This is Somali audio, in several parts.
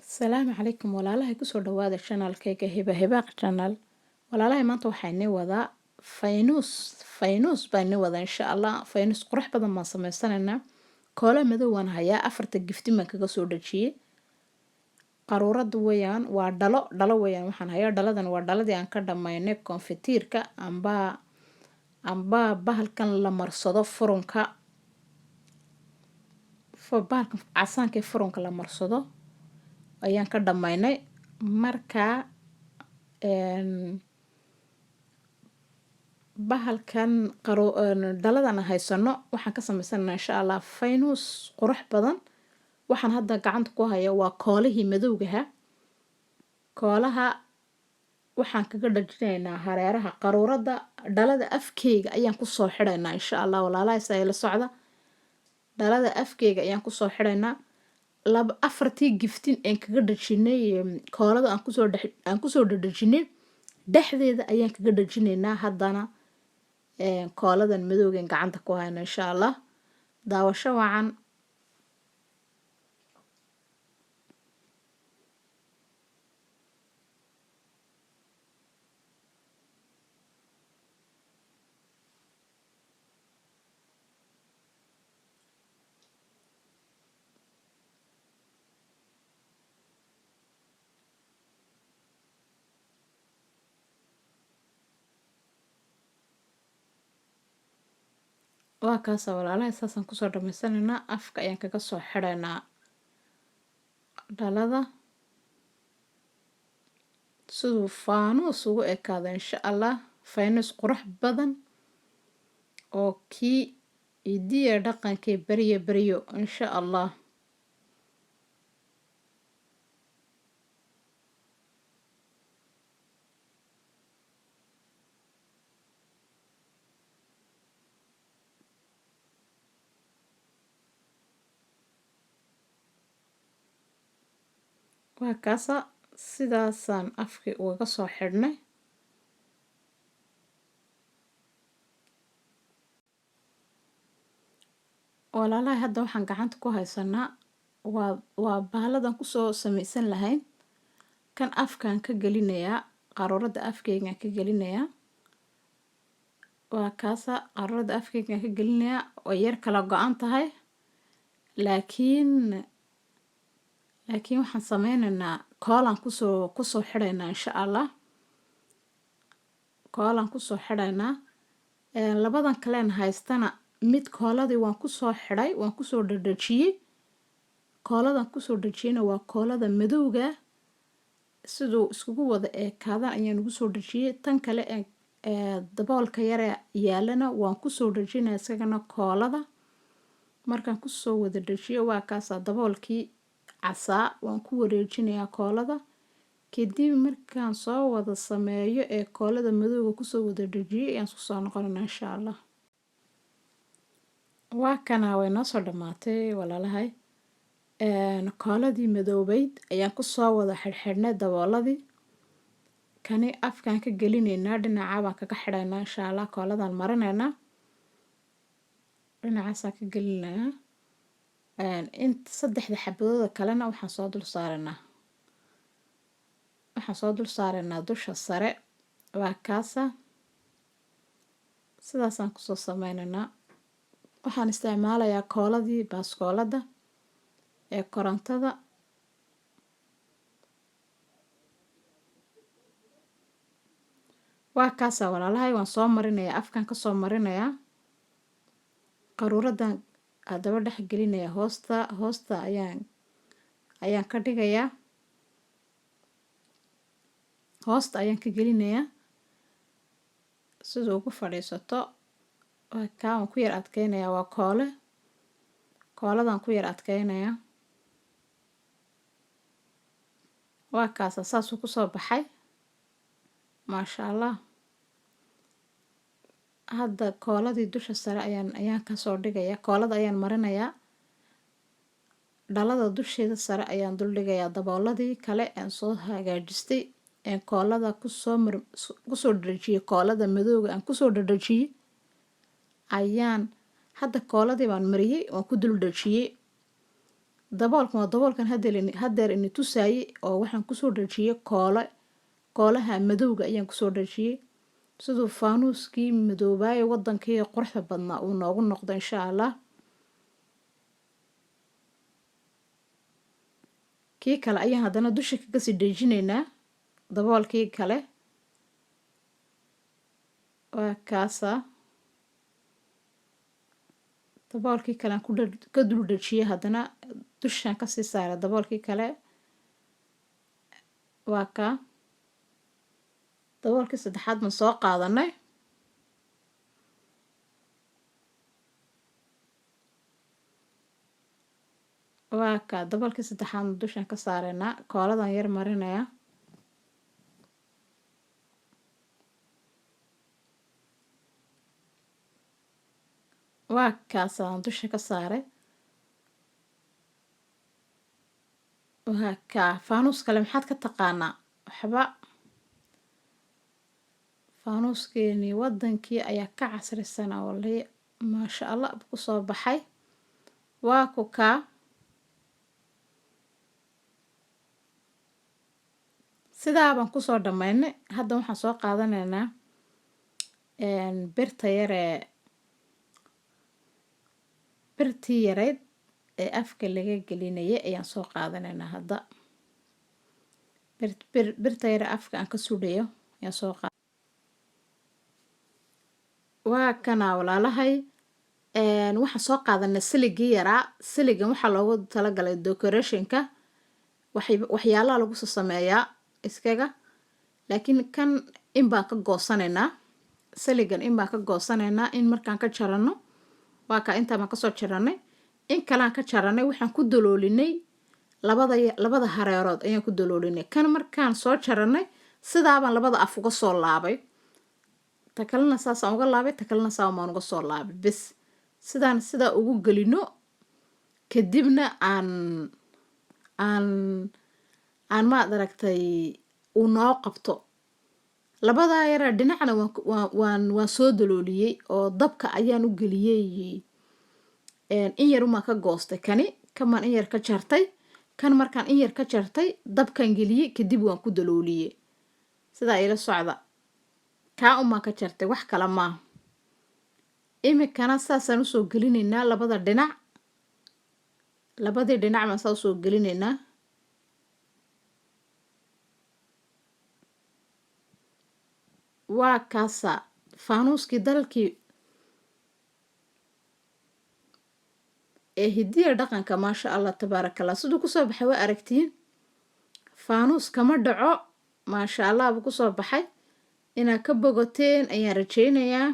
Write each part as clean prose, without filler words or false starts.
Asalaamu calaykum walaalahay kusoo dhawaada channelkayga hibaaq channel. Walaalahay maanta waxaa inii wadaa faynuus baa inii wadaa insha Allah. Faynuus qurux badan baan samaysanaynaa. Koola madow waan hayaa, 4 giftin baan kaga soo dhajiyay. Qaruurada weeyaan waa dhalo weeyaan waxaan hayaa. Dhaladan waa dhaladii aan ka dhamaynay konfitiirka amba bahalkan la marsado furunka. Bahalkan casaanka furunka la marsado ayaan ka dhamaynay. Markaa bahalkan dhaladan haysano waxaan ka samaysanaynaa insha Allah faynuus qurux badan. Waxaan hadda gacanta ku hayaa waa koolihii madowgaha. Koolaha waxaan kaga dhajinaynaa hareeraha qaruurada. Dhalada afkeyga ayaan ku soo xidhaynaa insha Allah walaalahay si ay la socda. Dhalada afkeyga ayaan ku soo xidhaynaa. 4 giftin aan kaga dhajinay koolada aan ku soo dhajinay dhexdeeda ayaan kaga dhajinaynaa haddana kooladan madowgan gacanta ku hayna insha Allah. Daawasho wacan. Waa kaasa walaalahay saasaan kusoo dhamaysanaynaa. Afka ayaan kaga soo xidhaynaa dhalada siduu faanuus ugu ekaada insha Allah. Faynuus qurux badan oo kii idiya dhaqankii bariyo insha Allah. Waa kaasa sidaasaan afkii uga soo xidhnay. Walaalahay hadda waxaan gacanta ku haysanaa waa bahaladan ku soo samaysan lahayn. Kan afkaan ka gelinayaa qaruurada afkeygaan ka gelinayaa. Waa kaasa qaruurada afkeygaan ka gelinayaa. Way yar kala go'an tahay. Laakiin waxaan sameynaynaa koolaan ku soo xidhaynaa insha Allah. Koolaan ku soo xidhaynaa. Labadan kaleen haystana mid kooladii waan ku soo xidhay, waan ku soo dhajiyay. Kooladan ku soo dhajiyayna waa koolada madowga. Siduu iskugu wada eekaadan ayaan ugu soo dhajiyay. Tan kale daboolka yare yaalana waan ku soo dhajinaa isagana koolada. Markaan ku soo wada dhajiyo waa kaasa daboolkii casaa waan ku wareejinayaa koolada. Kadib markaan soo wada sameeyo koolada madowga ku soo wada dhajiyay ayaan isku soo noqonaynaa insha Allah. Waa kana way noo soo dhamaatay walaalahay. Kooladii madowbayd ayaan ku soo wada xidhnay dabooladii. Kani afkaan ka gelinaynaa dhinaca baan kaga xidhaynaa insha Allah. Kooladan marinaynaa. Dhinacaasaan ka gelinaynaa. Inta 3 xabadooda kalena waxaan soo dul saaraynaa dusha sare. Waa kaasa sidaasaan ku soo sameynaynaa. Waxaan isticmaalayaa kooladii baaskoolada korontada. Waa kaasa walaalahay waan soo marinayaa afkaan ka soo marinayaa. Qaruuradan hadaba dhex gelinayaa hoosta ayaan ka dhigayaa. Hoosta ayaan ka gelinayaa sidoo ugu fadhiisato. Waa kaan ku yar adkeynayaa waa kooladan ku yar adkeynayaa. Waa kaasa saasuu ku soo baxay. Maasha Allah. Hadda kooladii dusha sare ayaan ka soo dhigayaa. Koolada ayaan marinayaa. Dhalada dusheeda sare ayaan dul dhigayaa dabooladii kale aan soo hagaajistay. Koolada ku soo dhajiyay koolada madowga aan ku soo dhajiyay ayaan hadda kooladii baan mariyay waan ku dul dhajiyay. daboolkan waa daboolkan haddeer ini tusaayey oo waxaan kusoo dhajiyey koolaha madowga ayaan kusoo dhajiyey siduu faanuuskii madoobaaye wadankii quruxda badnaa uu noogu noqdo insha allah. kii kale ayaan haddana dusha kaga sii dhejinaynaa daboolkii kale waa kaasaa daboolkii kale aan ka dul dhejiyey haddana dushaan kasii saaray daboolkii kale waa kaa daboolkii saddexaad baan soo qaadanay waa kaa daboolkii saddexaad dushaan ka saaraynaa kooladan yar marinaya waa kaasaan dusha ka saaray waa kaa faanuus kale maxaad ka taqaanaa waxba faanuuskeenii wadankii ayaa ka casrisana walii maasha allah ku soo baxay waa ku kaa sidaa baan kusoo dhammaynay hadda waxaan soo qaadanaynaa birta yaree birtii yareyd ee afka laga gelinayay ayaan soo qaadanaynaa hadda birta yare afka aan ka sudhayo ayaan soo qaad waa kanaa walaalahay waxaan soo qaadanay siligii yaraa siligan waxaa loogu talagalay decorationka waxyaalaha lagu soo sameeyaa iskaga laakiin kan in baan ka goosanaynaa siligan in baan ka goosanaynaa in markaan ka jarano waa kaa intaa baan kasoo jaranay in kalaan ka jaranay waxaan ku daloolinay labada hareerood ayaan ku daloolinay kan markaan soo jaranay sidaabaan labada af uga soo laabay ta kalena saasaan uga laabay ta kalena saaban baan uga soo laabay bes sidaan sidaa ugu gelino kadibna aan maad aragtay uu noo qabto labadaa yaraa dhinacna waan soo dalooliyey oo dabka ayaan u geliyey in yar umaan ka goostay kan baan in yar ka jartay kan markaan in yar ka jartay dabkaan geliyey kadib waan ku dalooliyey sidaa ila socda kaa umaan ka jartay wax kale maaha imikana saasaan usoo gelinaynaa labadii dhinac baan saa usoo gelinaynaa waa kaasa faanuuskii dalkii ee hidiya dhaqanka maasha allah tabaarakallah siduu kusoo baxay waa aragtiin faanuus kama dhaco maasha allah buu kusoo baxay inaad ka bogoteen ayaan rajaynayaa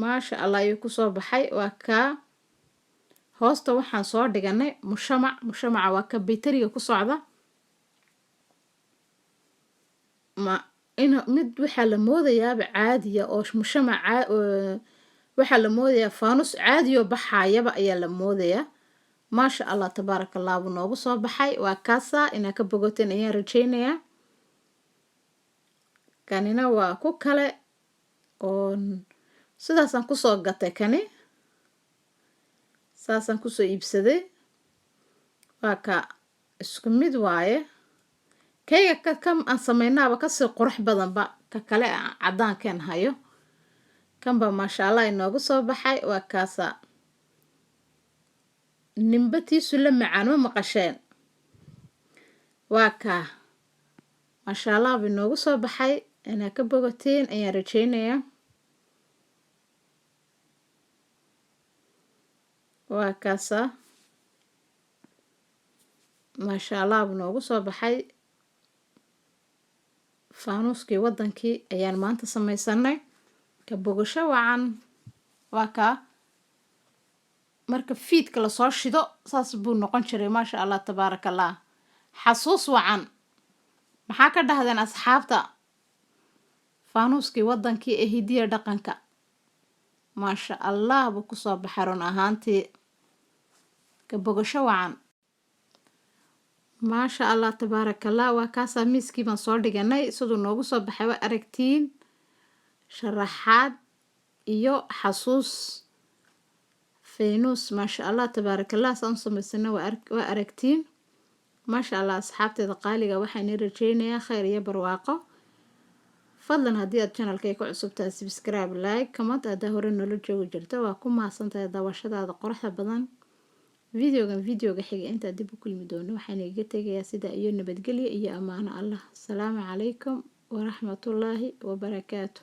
maasha allah ayuu kusoo baxay waa kaa hoosta waxaan soo dhiganay mushamaca waa ka baytariga ku socda mid waxaa la moodayaaba caadiya oo mushamac waxaa la moodayaa faanus caadiyo baxayaba ayaa la moodayaa maasha allah tabaarakallah buu noogu soo baxay waa kaasaa inaad ka bogoteen ayaan rajaynayaa kanina waa ku kale oo sidaasaan kusoo gatay kani saasaan kusoo iibsaday waa ka isku mid waaye kayga kan aan samaynaaba kasii qurux badanba ka kale aan cadaankeen hayo kanba maasha allah inoogu soo baxay waa kaasa nimbatiisu la macaan ma maqasheen waa kaa maasha allah buu inoogu soo baxay inaad ka bogateen ayaan rajaynayaa waa kaasa maasha allah buu noogu soo baxay faanuuskii wadankii ayaan maanta samaysanay ka bogasho wacan waa kaa marka fiidka lasoo shido saas buu noqon jiray maasha allah tabaarakallah xasuus wacan maxaa ka dhahdeen asxaabta faanuuskii wadankii ee hidiya dhaqanka maasha allah buu kusoo baxay run ahaantii ka bogasho wacan maasha allah tabaarakallah waa kaasaa miiskii baan soo dhiganay siduu noogu soo baxay waa aragtiin sharaxaad iyo xasuus faynuus maasha allah tabaarakallah saan samaysana waa aragtiin maasha allah asxaabteeda qaaliga waxaan rajeynayaa khayr iyo barwaaqo fadlan haddii aad channelkay ku cusubtahay subscribe like comment haddaa hore noola joogi jirta waa ku mahadsantahay daawashadaada quruxda badan videoga xiga intaa dib u kulmi doono waxaan iga tegayaa sida iyo nabadgelyo iyo ammaano allah asalaamu calaykum waraxmatullaahi wabarakaatu